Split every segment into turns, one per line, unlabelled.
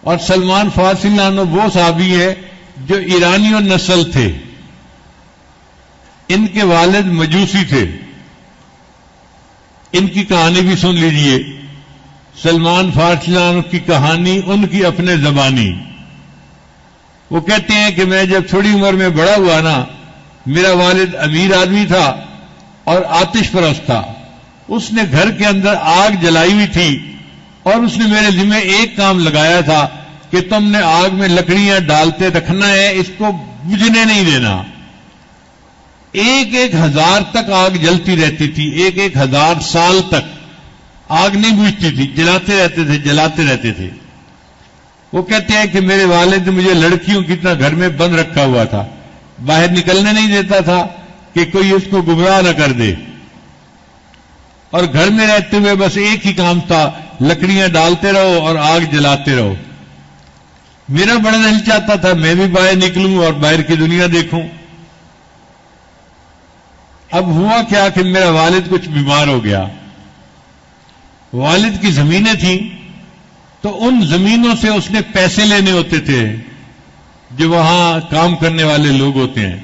اور سلمان فارسی نانو وہ صحابی ہے جو ایرانی اور نسل تھے، ان کے والد مجوسی تھے. ان کی کہانی بھی سن لیجئے. سلمان فارسی نانو کی کہانی ان کی اپنے زبانی. وہ کہتے ہیں کہ میں جب تھوڑی عمر میں بڑا ہوا نا، میرا والد امیر آدمی تھا اور آتش پرست تھا. اس نے گھر کے اندر آگ جلائی ہوئی تھی اور اس نے میرے ذمہ ایک کام لگایا تھا کہ تم نے آگ میں لکڑیاں ڈالتے رکھنا ہے، اس کو بجھنے نہیں دینا. 1,000 تک آگ جلتی رہتی تھی، 1,000 سال تک آگ نہیں بجھتی تھی، جلاتے رہتے تھے. وہ کہتے ہیں کہ میرے والد نے مجھے لڑکیوں کی طرح گھر میں بند رکھا ہوا تھا، باہر نکلنے نہیں دیتا تھا کہ کوئی اس کو گمراہ نہ کر دے. اور گھر میں رہتے ہوئے بس ایک ہی کام تھا، لکڑیاں ڈالتے رہو اور آگ جلاتے رہو. میرا بڑا دل چاہتا تھا میں بھی باہر نکلوں اور باہر کی دنیا دیکھوں. اب ہوا کیا کہ میرا والد کچھ بیمار ہو گیا. والد کی زمینیں تھیں تو ان زمینوں سے اس نے پیسے لینے ہوتے تھے جو وہاں کام کرنے والے لوگ ہوتے ہیں.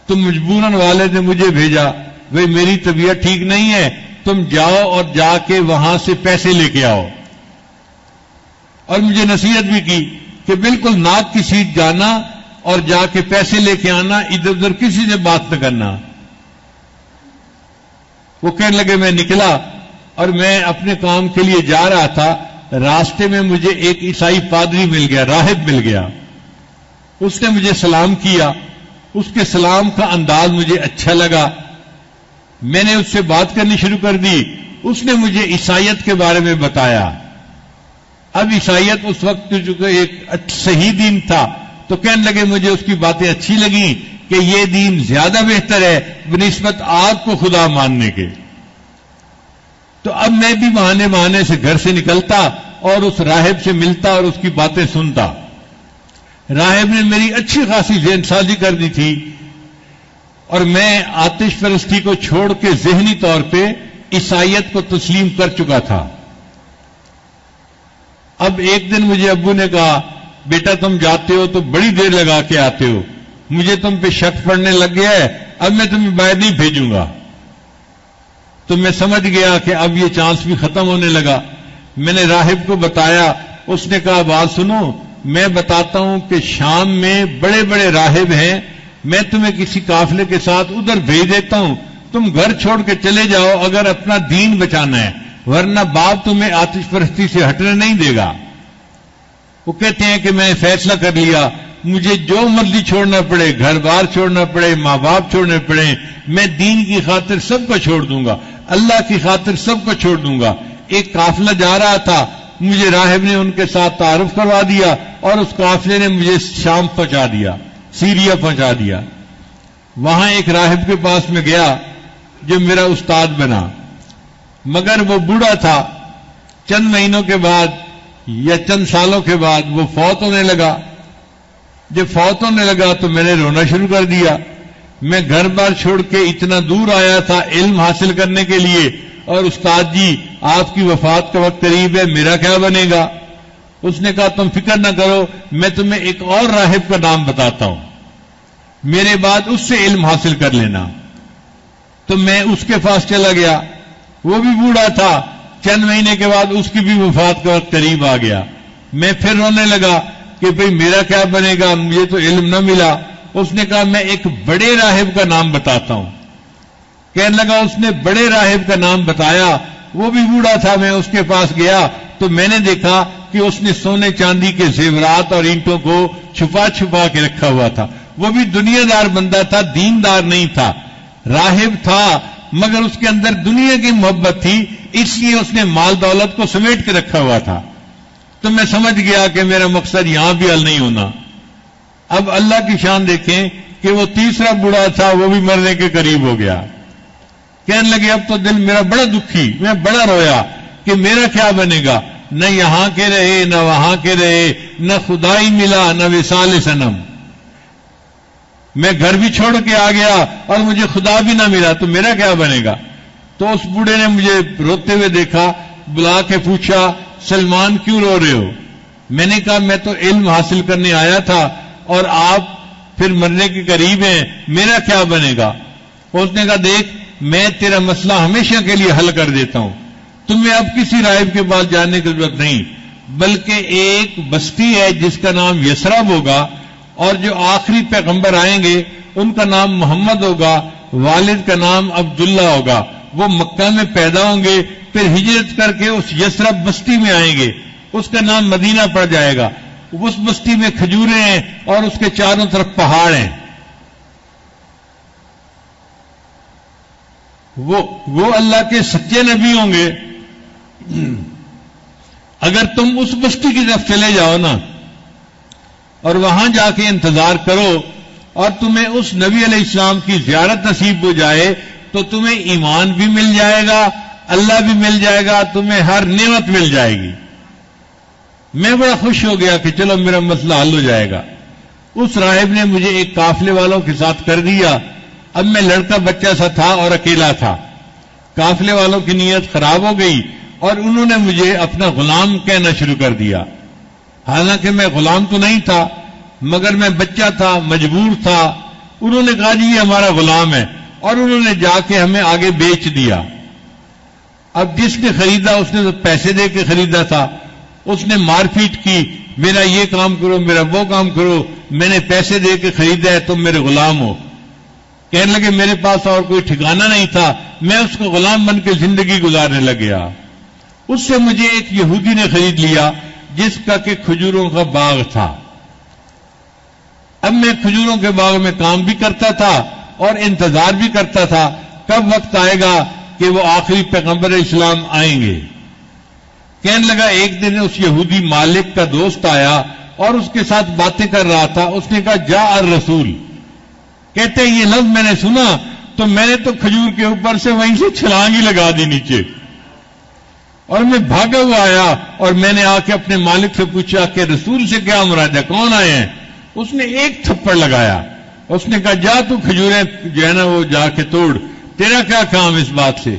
تو مجبوراً والد نے مجھے بھیجا، بھئی میری طبیعت ٹھیک نہیں ہے، تم جاؤ اور جا کے وہاں سے پیسے لے کے آؤ. اور مجھے نصیحت بھی کی کہ بالکل ناک کی سیٹ جانا اور جا کے پیسے لے کے آنا، ادھر ادھر کسی سے بات نہ کرنا. وہ کہنے لگے میں نکلا اور میں اپنے کام کے لیے جا رہا تھا. راستے میں مجھے ایک عیسائی پادری مل گیا، راہب مل گیا. اس نے مجھے سلام کیا. اس کے سلام کا انداز مجھے اچھا لگا. میں نے اس سے بات کرنی شروع کر دی. اس نے مجھے عیسائیت کے بارے میں بتایا. اب عیسائیت اس وقت جو ایک صحیح دین تھا تو کہنے لگے مجھے اس کی باتیں اچھی لگیں کہ یہ دین زیادہ بہتر ہے بنسبت آپ کو خدا ماننے کے. تو اب میں بھی بہانے سے گھر سے نکلتا اور اس راہب سے ملتا اور اس کی باتیں سنتا. راہب نے میری اچھی خاصی ذہن سازی کر دی تھی اور میں آتش پرستی کو چھوڑ کے ذہنی طور پہ عیسائیت کو تسلیم کر چکا تھا. اب ایک دن مجھے ابو نے کہا بیٹا تم جاتے ہو تو بڑی دیر لگا کے آتے ہو، مجھے تم پہ شک پڑنے لگ گیا ہے، اب میں تمہیں باہر نہیں بھیجوں گا. تو میں سمجھ گیا کہ اب یہ چانس بھی ختم ہونے لگا. میں نے راہب کو بتایا. اس نے کہا بات سنو، میں بتاتا ہوں کہ شام میں بڑے بڑے راہب ہیں، میں تمہیں کسی قافلے کے ساتھ ادھر بھیج دیتا ہوں، تم گھر چھوڑ کے چلے جاؤ اگر اپنا دین بچانا ہے، ورنہ باپ تمہیں آتش پرستی سے ہٹنے نہیں دے گا. وہ کہتے ہیں کہ میں نے فیصلہ کر لیا، مجھے جو مرضی چھوڑنا پڑے، گھر بار چھوڑنا پڑے، ماں باپ چھوڑنے پڑے، میں دین کی خاطر سب کو چھوڑ دوں گا، اللہ کی خاطر سب کو چھوڑ دوں گا. ایک قافلہ جا رہا تھا، مجھے راہب نے ان کے ساتھ تعارف کروا دیا اور اس قافلے نے مجھے شام پہنچا دیا، سیریا پہنچا دیا. وہاں ایک راہب کے پاس میں گیا جو میرا استاد بنا، مگر وہ بوڑھا تھا. چند مہینوں کے بعد یا چند سالوں کے بعد وہ فوت ہونے لگا. جب فوت ہونے لگا تو میں نے رونا شروع کر دیا. میں گھر بار چھوڑ کے اتنا دور آیا تھا علم حاصل کرنے کے لیے، اور استاد جی آپ کی وفات کا وقت قریب ہے، میرا کیا بنے گا؟ اس نے کہا تم فکر نہ کرو، میں تمہیں ایک اور راہب کا نام بتاتا ہوں، میرے بعد اس سے علم حاصل کر لینا. تو میں اس کے پاس چلا گیا. وہ بھی بوڑھا تھا. چند مہینے کے بعد اس کی بھی وفات کا وقت قریب آ گیا. میں پھر رونے لگا کہ بھئی میرا کیا بنے گا، مجھے تو علم نہ ملا. اس نے کہا میں ایک بڑے راہب کا نام بتاتا ہوں. کہنے لگا اس نے بڑے راہب کا نام بتایا. وہ بھی بوڑھا تھا. میں اس کے پاس گیا تو میں نے دیکھا کہ اس نے سونے چاندی کے زیورات اور اینٹوں کو چھپا چھپا کے رکھا ہوا تھا. وہ بھی دنیا دار بندہ تھا، دیندار نہیں تھا. راہب تھا مگر اس کے اندر دنیا کی محبت تھی، اس لیے اس نے مال دولت کو سمیٹ کے رکھا ہوا تھا. تو میں سمجھ گیا کہ میرا مقصد یہاں بھی حل نہیں ہونا. اب اللہ کی شان دیکھیں کہ وہ تیسرا بوڑھا تھا، وہ بھی مرنے کے قریب ہو گیا. کہنے لگے اب تو دل میرا بڑا دکھی، میں بڑا رویا کہ میرا کیا بنے گا. نہ یہاں کے رہے نہ وہاں کے رہے، نہ خدائی ملا نہ وصال صنم. میں گھر بھی چھوڑ کے آ گیا اور مجھے خدا بھی نہ ملا، تو میرا کیا بنے گا. تو اس بوڑھے نے مجھے روتے ہوئے دیکھا، بلا کے پوچھا سلمان کیوں رو رہے ہو؟ میں نے کہا میں تو علم حاصل کرنے آیا تھا اور آپ پھر مرنے کے قریب ہیں، میرا کیا بنے گا؟ اس نے کہا دیکھ میں تیرا مسئلہ ہمیشہ کے لیے حل کر دیتا ہوں، تمہیں اب کسی راہب کے پاس جانے کی ضرورت نہیں، بلکہ ایک بستی ہے جس کا نام یثرب ہوگا، اور جو آخری پیغمبر آئیں گے ان کا نام محمد ہوگا، والد کا نام عبداللہ ہوگا، وہ مکہ میں پیدا ہوں گے، پھر ہجرت کر کے اس یثرب بستی میں آئیں گے، اس کا نام مدینہ پڑ جائے گا، اس بستی میں کھجوریں ہیں اور اس کے چاروں طرف پہاڑ ہیں، وہ اللہ کے سچے نبی ہوں گے۔ اگر تم اس بستی کی طرف چلے جاؤ نا اور وہاں جا کے انتظار کرو اور تمہیں اس نبی علیہ السلام کی زیارت نصیب ہو جائے تو تمہیں ایمان بھی مل جائے گا، اللہ بھی مل جائے گا، تمہیں ہر نعمت مل جائے گی۔ میں بڑا خوش ہو گیا کہ چلو میرا مسئلہ حل ہو جائے گا۔ اس راہب نے مجھے ایک قافلے والوں کے ساتھ کر دیا۔ اب میں لڑکا بچہ سا تھا اور اکیلا تھا۔ قافلے والوں کی نیت خراب ہو گئی اور انہوں نے مجھے اپنا غلام کہنا شروع کر دیا، حالانکہ میں غلام تو نہیں تھا مگر میں بچہ تھا، مجبور تھا۔ انہوں نے کہا جی یہ ہمارا غلام ہے، اور انہوں نے جا کے ہمیں آگے بیچ دیا۔ اب جس نے خریدا اس نے تو پیسے دے کے خریدا تھا، اس نے مار پیٹ کی، میرا یہ کام کرو، میرا وہ کام کرو، میں نے پیسے دے کے خریدا ہے، تم میرے غلام ہو۔ کہنے لگے میرے پاس اور کوئی ٹھکانہ نہیں تھا، میں اس کو غلام بن کے زندگی گزارنے لگ گیا۔ اس سے مجھے ایک یہودی نے خرید لیا جس کا کہ کھجوروں کا باغ تھا۔ اب میں کھجوروں کے باغ میں کام بھی کرتا تھا اور انتظار بھی کرتا تھا کب وقت آئے گا کہ وہ آخری پیغمبر اسلام آئیں گے۔ کہنے لگا ایک دن اس یہودی مالک کا دوست آیا اور اس کے ساتھ باتیں کر رہا تھا۔ اس نے کہا جاء الرسول، کہتے یہ لفظ میں نے سنا تو میں نے تو کھجور کے اوپر سے وہیں سے چھلانگ ہی لگا دی نیچے، اور میں بھاگا ہوا آیا اور میں نے آ کے اپنے مالک سے پوچھا کہ رسول سے کیا مراد ہے، کون آئے ہیں؟ اس نے ایک تھپڑ لگایا، اس نے کہا جا تو کھجوریں جو ہے نا وہ جا کے توڑ، تیرا کیا کام اس بات سے؟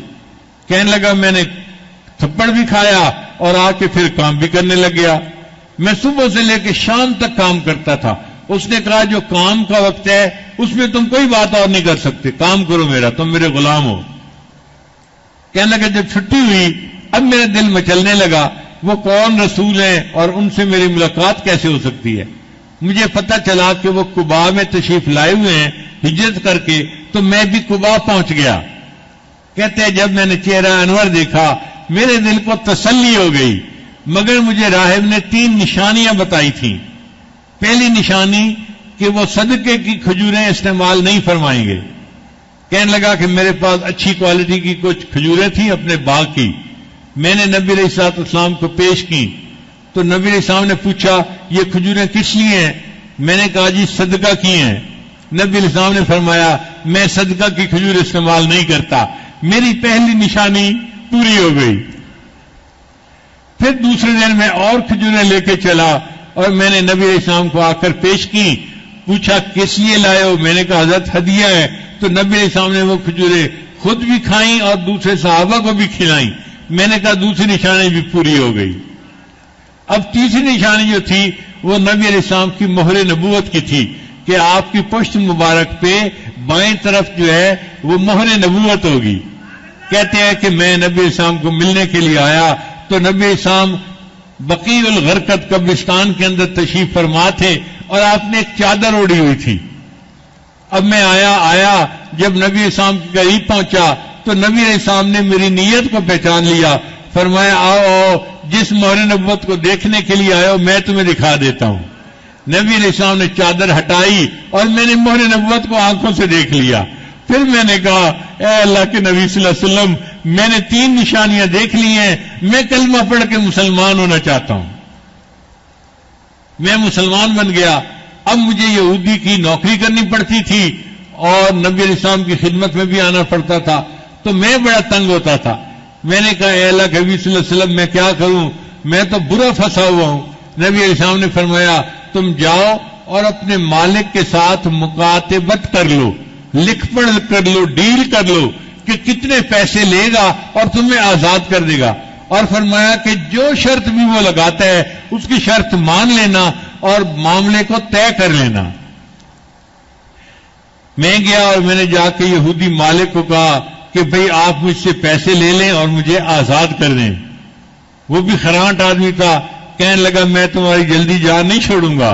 کہنے لگا میں نے تھپڑ بھی کھایا اور آ کے پھر کام بھی کرنے لگ گیا، میں صبح سے لے کے شام تک کام کرتا تھا۔ اس نے کہا جو کام کا وقت ہے اس میں تم کوئی بات اور نہیں کر سکتے، کام کرو میرا، تم میرے غلام ہو۔ کہنے لگا جب چھٹی ہوئی اب میرا دل مچلنے لگا وہ کون رسول ہیں اور ان سے میری ملاقات کیسے ہو سکتی ہے۔ مجھے پتہ چلا کہ وہ قباء میں تشریف لائے ہوئے ہیں ہجرت کر کے، تو میں بھی قباء پہنچ گیا۔ کہتے ہیں جب میں نے چہرہ انور دیکھا میرے دل کو تسلی ہو گئی، مگر مجھے راہب نے 3 نشانیاں بتائی تھیں۔ پہلی نشانی کہ وہ صدقے کی کھجوریں استعمال نہیں فرمائیں گے۔ کہنے لگا کہ میرے پاس اچھی کوالٹی کی کچھ کھجوریں تھیں اپنے باغ کی، میں نے نبی علیہ السلام کو پیش کی تو نبی علیہ السلام نے پوچھا یہ کھجوریں کس لیے ہیں؟ میں نے کہا جی صدقہ کی ہیں۔ نبی علیہ السلام نے فرمایا میں صدقہ کی کھجور استعمال نہیں کرتا۔ میری پہلی نشانی پوری ہو گئی۔ پھر دوسرے دن میں اور کھجوریں لے کے چلا اور میں نے نبی علیہ السلام کو آ کر پیش کی، پوچھا کس لیے لائے ہو؟ میں نے کہا حضرت ہدیہ ہے۔ تو نبی علیہ السلام نے وہ کھجوریں خود بھی کھائیں اور دوسرے صحابہ کو بھی کھلائیں۔ میں نے کہا دوسری نشانی بھی پوری ہو گئی۔ اب تیسری نشانی جو تھی وہ نبی علیہ السلام کی مہر نبوت کی تھی کہ آپ کی پشت مبارک پہ بائیں طرف جو ہے وہ مہر نبوت ہوگی۔ کہتے ہیں کہ میں نبی علیہ السلام کو ملنے کے لیے آیا تو نبی علیہ السلام بقیع الغرقد قبرستان کے اندر تشریف فرما تھے اور آپ نے ایک چادر اوڑھی ہوئی تھی۔ اب میں آیا جب نبی علیہ السلام کے قریب پہنچا تو نبی علیہ السلام نے میری نیت کو پہچان لیا، فرمایا آؤ جس مہر نبوت کو دیکھنے کے لیے آئے ہو میں تمہیں دکھا دیتا ہوں۔ نبی علیہ السلام نے چادر ہٹائی اور میں نے مہر نبوت کو آنکھوں سے دیکھ لیا۔ پھر میں نے کہا اے اللہ کے نبی صلی اللہ علیہ وسلم میں نے 3 نشانیاں دیکھ لی ہیں، میں کلمہ پڑھ کے مسلمان ہونا چاہتا ہوں۔ میں مسلمان بن گیا۔ اب مجھے یہودی کی نوکری کرنی پڑتی تھی اور نبی علیہ السلام کی خدمت میں بھی آنا پڑتا تھا، تو میں بڑا تنگ ہوتا تھا۔ میں نے کہا اے اللہ کے نبی صلی اللہ علیہ وسلم میں کیا کروں، میں تو برا پھنسا ہوا ہوں۔ نبی علیہ السلام نے فرمایا تم جاؤ اور اپنے مالک کے ساتھ مکاتبت کر لو، لکھ پڑھ کر لو، ڈیل کر لو کہ کتنے پیسے لے گا اور تمہیں آزاد کر دے گا، اور فرمایا کہ جو شرط بھی وہ لگاتا ہے اس کی شرط مان لینا اور معاملے کو طے کر لینا۔ میں گیا اور میں نے جا کے یہودی مالک کو کہا کہ بھئی آپ مجھ سے پیسے لے لیں اور مجھے آزاد کر دیں۔ وہ بھی خرانٹ آدمی تھا، کہنے لگا میں تمہاری جلدی جان نہیں چھوڑوں گا۔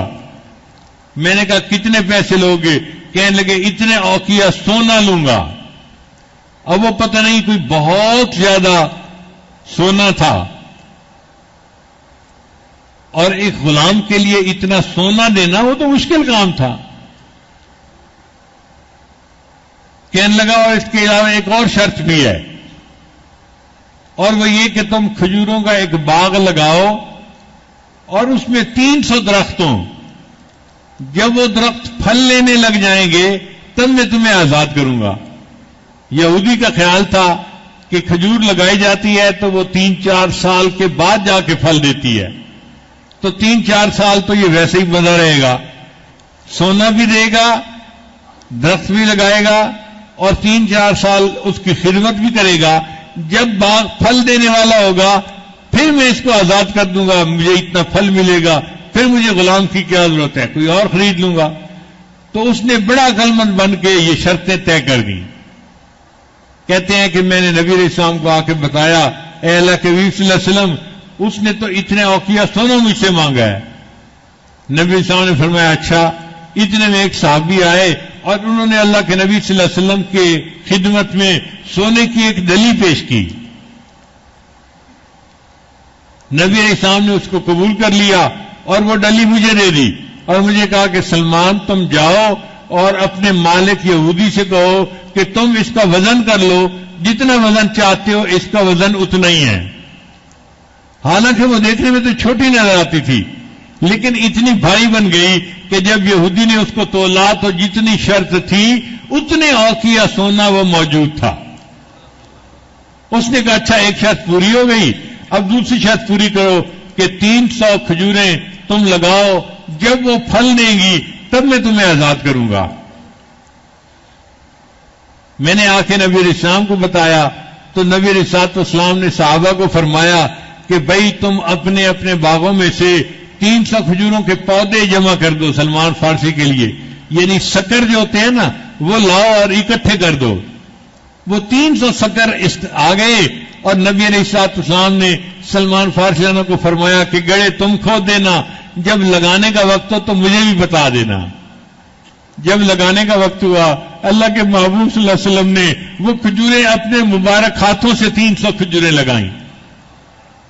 میں نے کہا کتنے پیسے لوگے؟ کہنے لگے اتنے اوقیہ سونا لوں گا۔ اب وہ پتہ نہیں کوئی بہت زیادہ سونا تھا، اور ایک غلام کے لیے اتنا سونا دینا وہ تو مشکل کام تھا۔ کہنے لگا اور اس کے علاوہ ایک اور شرط بھی ہے، اور وہ یہ کہ تم کھجوروں کا ایک باغ لگاؤ اور اس میں 300 درخت ہوں، جب وہ درخت پھل لینے لگ جائیں گے تب میں تمہیں آزاد کروں گا۔ یہودی کا خیال تھا کہ کھجور لگائی جاتی ہے تو وہ 3-4 سال کے بعد جا کے پھل دیتی ہے، تو 3-4 سال تو یہ ویسے ہی بنا رہے گا، سونا بھی دے گا، درخت بھی لگائے گا، اور 3-4 سال اس کی خدمت بھی کرے گا۔ جب باغ پھل دینے والا ہوگا پھر میں اس کو آزاد کر دوں گا، مجھے اتنا پھل ملے گا، پھر مجھے غلام کی کیا ضرورت ہے، کوئی اور خرید لوں گا۔ تو اس نے بڑا عقل مند بن کے یہ شرطیں طے کر دیں۔ کہتے ہیں کہ میں نے نبی علیہ السلام کو آ کے بتایا، اے اللہ کے نبی صلی اللہ علیہ وسلم، اس نے تو اتنے اوقیہ سونا مجھ سے مانگا ہے۔ نبی علیہ السلام نے فرمایا اچھا۔ اتنے میں ایک صحابی آئے اور انہوں نے اللہ کے نبی صلی اللہ علیہ وسلم کے خدمت میں سونے کی ایک ڈلی پیش کی۔ نبی علیہ السلام نے اس کو قبول کر لیا اور وہ ڈلی مجھے دے دی، اور مجھے کہا کہ سلمان تم جاؤ اور اپنے مالک یہودی سے کہو کہ تم اس کا وزن کر لو، جتنا وزن چاہتے ہو اس کا وزن اتنا ہی ہے۔ حالانکہ وہ دیکھنے میں تو چھوٹی نظر آتی تھی، لیکن اتنی بھاری بن گئی کہ جب یہودی نے اس کو تولا تو جتنی شرط تھی اتنے اوقیہ سونا وہ موجود تھا۔ اس نے کہا اچھا ایک شرط پوری ہو گئی، اب دوسری شرط پوری کرو کہ 300 کھجوریں تم لگاؤ، جب وہ پھل دیں گی تب میں تمہیں آزاد کروں گا۔ میں نے آ کے نبی علیہ السلام کو بتایا تو نبی علیہ السلام نے صحابہ کو فرمایا کہ بھائی تم اپنے اپنے باغوں میں سے 300 کھجوروں کے پودے جمع کر دو سلمان فارسی کے لیے، یعنی سکر جو ہوتے ہیں نا وہ لاؤ اور اکٹھے کر دو۔ وہ 300 سکر آ گئے اور نبی علیہ السلام نے سلمان فارسی کو فرمایا کہ گڑے تم کھود دینا، جب لگانے کا وقت ہو تو مجھے بھی بتا دینا۔ جب لگانے کا وقت ہوا اللہ کے محبوب صلی اللہ علیہ وسلم نے وہ کھجوریں اپنے مبارک ہاتھوں سے 300 کھجوریں لگائیں۔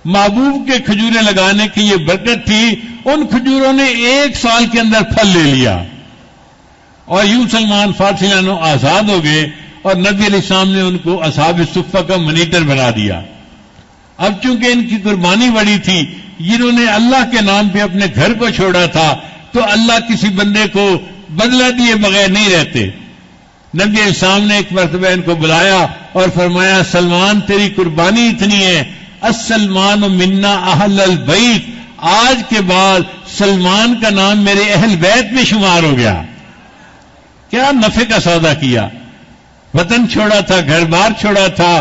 محبوب کے کھجوریں لگانے کی یہ برکت تھی، ان کھجوروں نے 1 سال کے اندر پھل لے لیا، اور یوں سلمان فارسی آزاد ہو گئے، اور نبی علیہ السلام نے ان کو اصحاب صفہ کا منیٹر بنا دیا۔ اب چونکہ ان کی قربانی بڑی تھی، جنہوں نے اللہ کے نام پہ اپنے گھر کو چھوڑا تھا، تو اللہ کسی بندے کو بدلہ دیے بغیر نہیں رہتے۔ نبی علیہ السلام نے ایک مرتبہ ان کو بلایا اور فرمایا سلمان تیری قربانی اتنی ہے، السلمان منا اہل البیت، آج کے بعد سلمان کا نام میرے اہل بیت میں شمار ہو گیا۔ کیا نفع کا سودا کیا، وطن چھوڑا تھا، گھر بار چھوڑا تھا،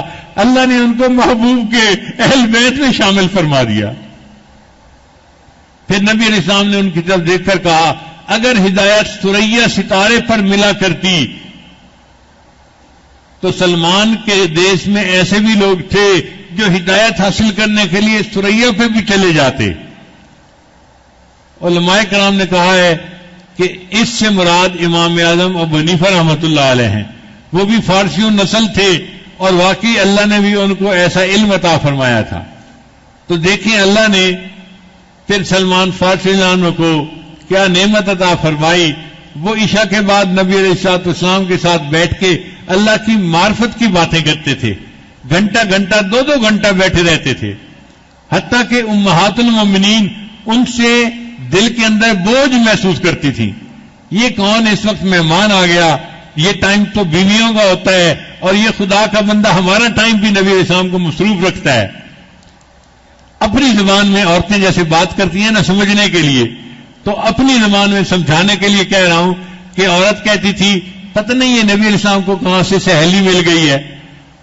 اللہ نے ان کو محبوب کے اہل بیت میں شامل فرما دیا۔ پھر نبی علیہ السلام نے ان کی طرف دیکھ کر کہا اگر ہدایت ثریا ستارے پر ملا کرتی تو سلمان کے دیش میں ایسے بھی لوگ تھے جو ہدایت حاصل کرنے کے لیے ثریا پہ بھی چلے جاتے۔ علماء کرام نے کہا ہے کہ اس سے مراد امام اعظم ابو حنیفہ رحمۃ اللہ علیہ ہیں، وہ بھی فارسیوں نسل تھے، اور واقعی اللہ نے بھی ان کو ایسا علم عطا فرمایا تھا۔ تو دیکھیں اللہ نے پھر سلمان فارسی عنہ کو کیا نعمت عطا فرمائی۔ وہ عشاء کے بعد نبی علیہ السلام کے ساتھ بیٹھ کے اللہ کی معرفت کی باتیں کرتے تھے، گھنٹہ گھنٹہ 2 گھنٹہ بیٹھے رہتے تھے، حتیٰ کہ امہات المومنین ان سے دل کے اندر بوجھ محسوس کرتی تھی، یہ کون اس وقت مہمان آ گیا، یہ ٹائم تو بیویوں کا ہوتا ہے، اور یہ خدا کا بندہ ہمارا ٹائم بھی نبی علیہ السلام کو مصروف رکھتا ہے۔ اپنی زبان میں عورتیں جیسے بات کرتی ہیں نا سمجھنے کے لیے، تو اپنی زبان میں سمجھانے کے لیے کہہ رہا ہوں کہ عورت کہتی تھی پتہ نہیں یہ نبی علیہ السلام کو کہاں سے سہیلی مل گئی ہے،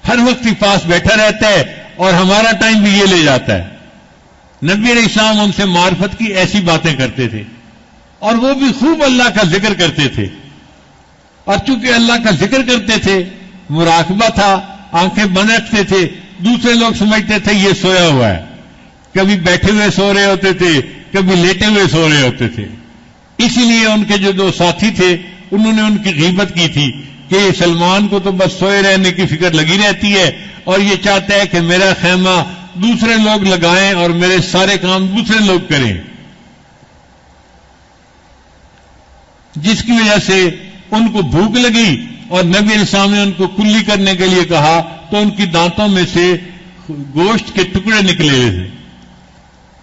ہر وقت ہی پاس بیٹھا رہتا ہے اور ہمارا ٹائم بھی یہ لے جاتا ہے. نبی علیہ السلام ان سے معرفت کی ایسی باتیں کرتے تھے اور وہ بھی خوب اللہ کا ذکر کرتے تھے. اور چونکہ اللہ کا ذکر کرتے تھے، مراقبہ تھا، آنکھیں بند رکھتے تھے، دوسرے لوگ سمجھتے تھے یہ سویا ہوا ہے. کبھی بیٹھے ہوئے سو رہے ہوتے تھے، کبھی لیٹے ہوئے سو رہے ہوتے تھے. اسی لیے ان کے جو دو ساتھی تھے انہوں نے ان کی غیبت کی تھی کہ سلمان کو تو بس سوئے رہنے کی فکر لگی رہتی ہے اور یہ چاہتا ہے کہ میرا خیمہ دوسرے لوگ لگائیں اور میرے سارے کام دوسرے لوگ کریں، جس کی وجہ سے ان کو بھوک لگی اور نبی علیہ السلام نے ان کو کلی کرنے کے لیے کہا تو ان کی دانتوں میں سے گوشت کے ٹکڑے نکلے ہوئے تھے.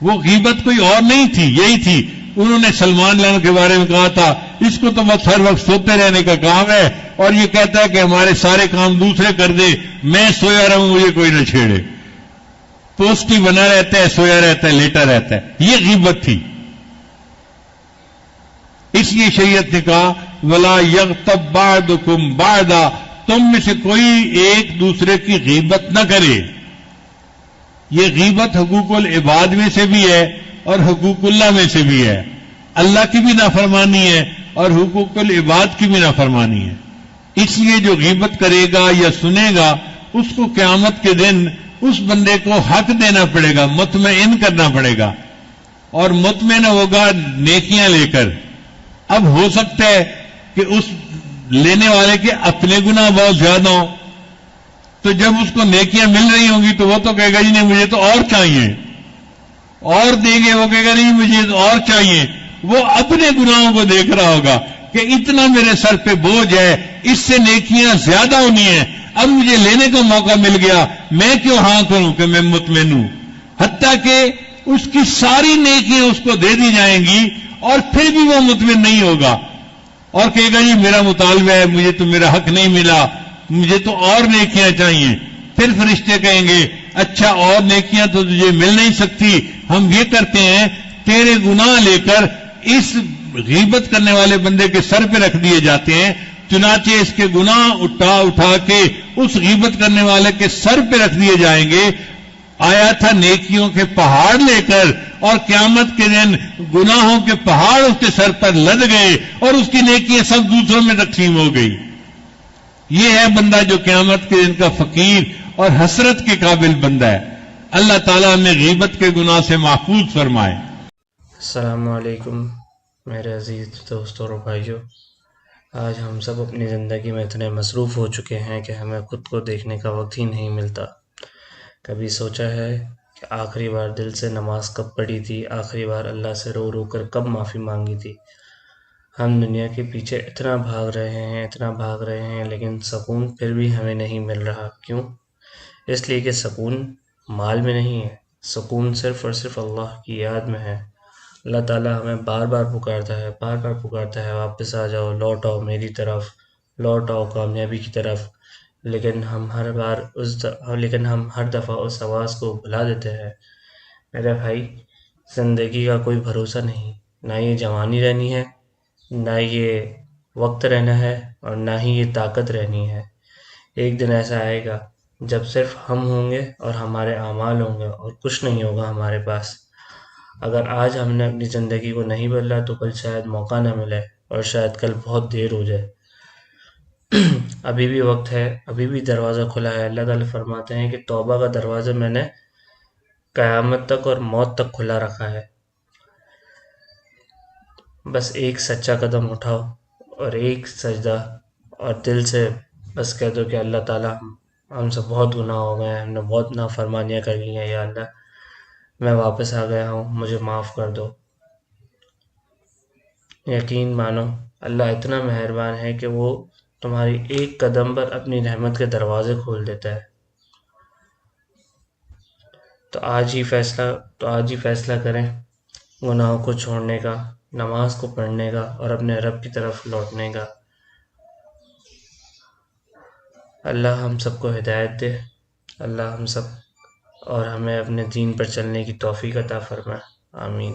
وہ غیبت کوئی اور نہیں تھی، یہی تھی. انہوں نے سلمان لان کے بارے میں کہا تھا اس کو تو بس ہر وقت سوتے رہنے کا کام ہے اور یہ کہتا ہے کہ ہمارے سارے کام دوسرے کر دے، میں سویا رہوں مجھے کوئی نہ چھیڑے. پوسٹی بنا رہتا ہے، سویا رہتا ہے، لیٹا رہتا ہے. یہ غیبت تھی. اس لیے شریعت نے کہا وَلَا يَغْتَبْ بَعْضُكُمْ بَعْضًا، تم میں سے کوئی ایک دوسرے کی غیبت نہ کرے. یہ غیبت حقوق العباد میں سے بھی ہے اور حقوق اللہ میں سے بھی ہے. اللہ کی بھی نافرمانی ہے اور حقوق العباد کی بھی نافرمانی ہے. اس لیے جو غیبت کرے گا یا سنے گا اس کو قیامت کے دن اس بندے کو حق دینا پڑے گا، مطمئن کرنا پڑے گا اور مطمئن ہوگا نیکیاں لے کر. اب ہو سکتا ہے کہ اس لینے والے کے اپنے گناہ بہت زیادہ ہوں، تو جب اس کو نیکیاں مل رہی ہوں گی تو وہ تو کہے گا جی نہیں مجھے تو اور چاہیے، اور دیں گے، وہ کہے گا نہیں مجھے تو اور چاہیے. وہ اپنے گناہوں کو دیکھ رہا ہوگا کہ اتنا میرے سر پہ بوجھ ہے، اس سے نیکیاں زیادہ ہونی ہیں، اب مجھے لینے کا موقع مل گیا، میں کیوں ہاں کروں کہ میں مطمئن ہوں. حتیٰ کہ اس کی ساری نیکیاں اس کو دے دی جائیں گی اور پھر بھی وہ مطمئن نہیں ہوگا اور کہے گا جی میرا مطالبہ ہے، مجھے تو میرا حق نہیں ملا، مجھے تو اور نیکیاں چاہیے. پھر فرشتے کہیں گے اچھا اور نیکیاں تو تجھے مل نہیں سکتی، ہم یہ کرتے ہیں تیرے گناہ لے کر اس غیبت کرنے والے بندے کے سر پہ رکھ دیے جاتے ہیں. چنانچہ اس کے گناہ اٹھا کے اس غیبت کرنے والے کے سر پہ رکھ دیے جائیں گے. آیا تھا نیکیوں کے پہاڑ لے کر اور قیامت کے دن گناہوں کے پہاڑ اس کے سر پر لد گئے اور اس کی نیکیاں سب دوسروں میں تقسیم ہو گئی. یہ ہے بندہ جو قیامت کے دن کا فقیر اور حسرت کے قابل بندہ ہے. اللہ تعالیٰ ہمیں غیبت کے گناہ سے محفوظ فرمائے.
السلام علیکم میرے عزیز دوستوں اور بھائیوں. آج ہم سب اپنی زندگی میں اتنے مصروف ہو چکے ہیں کہ ہمیں خود کو دیکھنے کا وقت ہی نہیں ملتا. کبھی سوچا ہے کہ آخری بار دل سے نماز کب پڑھی تھی، آخری بار اللہ سے رو رو کر کب معافی مانگی تھی. ہم دنیا کے پیچھے اتنا بھاگ رہے ہیں لیکن سکون پھر بھی ہمیں نہیں مل رہا. کیوں؟ اس لیے کہ سکون مال میں نہیں ہے، سکون صرف اور صرف اللہ کی یاد میں ہے. اللہ تعالیٰ ہمیں بار بار پکارتا ہے واپس آ جاؤ، لوٹ آؤ میری طرف، لوٹ آؤ کامیابی کی طرف. لیکن ہم ہر دفعہ اس آواز کو بھلا دیتے ہیں. میرے بھائی، زندگی کا کوئی بھروسہ نہیں، نہ یہ جوانی رہنی ہے، نہ یہ وقت رہنا ہے اور نہ ہی یہ طاقت رہنی ہے. ایک دن ایسا آئے گا جب صرف ہم ہوں گے اور ہمارے اعمال ہوں گے اور کچھ نہیں ہوگا ہمارے پاس. اگر آج ہم نے اپنی زندگی کو نہیں بدلا تو کل شاید موقع نہ ملے اور شاید کل بہت دیر ہو جائے. ابھی بھی وقت ہے، ابھی بھی دروازہ کھلا ہے. اللہ تعالیٰ فرماتے ہیں کہ توبہ کا دروازہ میں نے قیامت تک اور موت تک کھلا رکھا ہے. بس ایک سچا قدم اٹھاؤ اور ایک سجدہ اور دل سے بس کہہ دو کہ اللہ تعالیٰ ہم سے بہت گناہ ہو گئے ہیں، ہم نے بہت نافرمانیاں کر لی ہیں، یا اللہ میں واپس آ گیا ہوں، مجھے معاف کر دو. یقین مانو اللہ اتنا مہربان ہے کہ وہ تمہاری ایک قدم پر اپنی رحمت کے دروازے کھول دیتا ہے. تو آج ہی فیصلہ کریں گناہوں کو چھوڑنے کا، نماز کو پڑھنے کا اور اپنے رب کی طرف لوٹنے کا. اللہ ہم سب کو ہدایت دے. اللہ ہم سب اور ہمیں اپنے دین پر چلنے کی توفیق عطا فرمائے. آمین.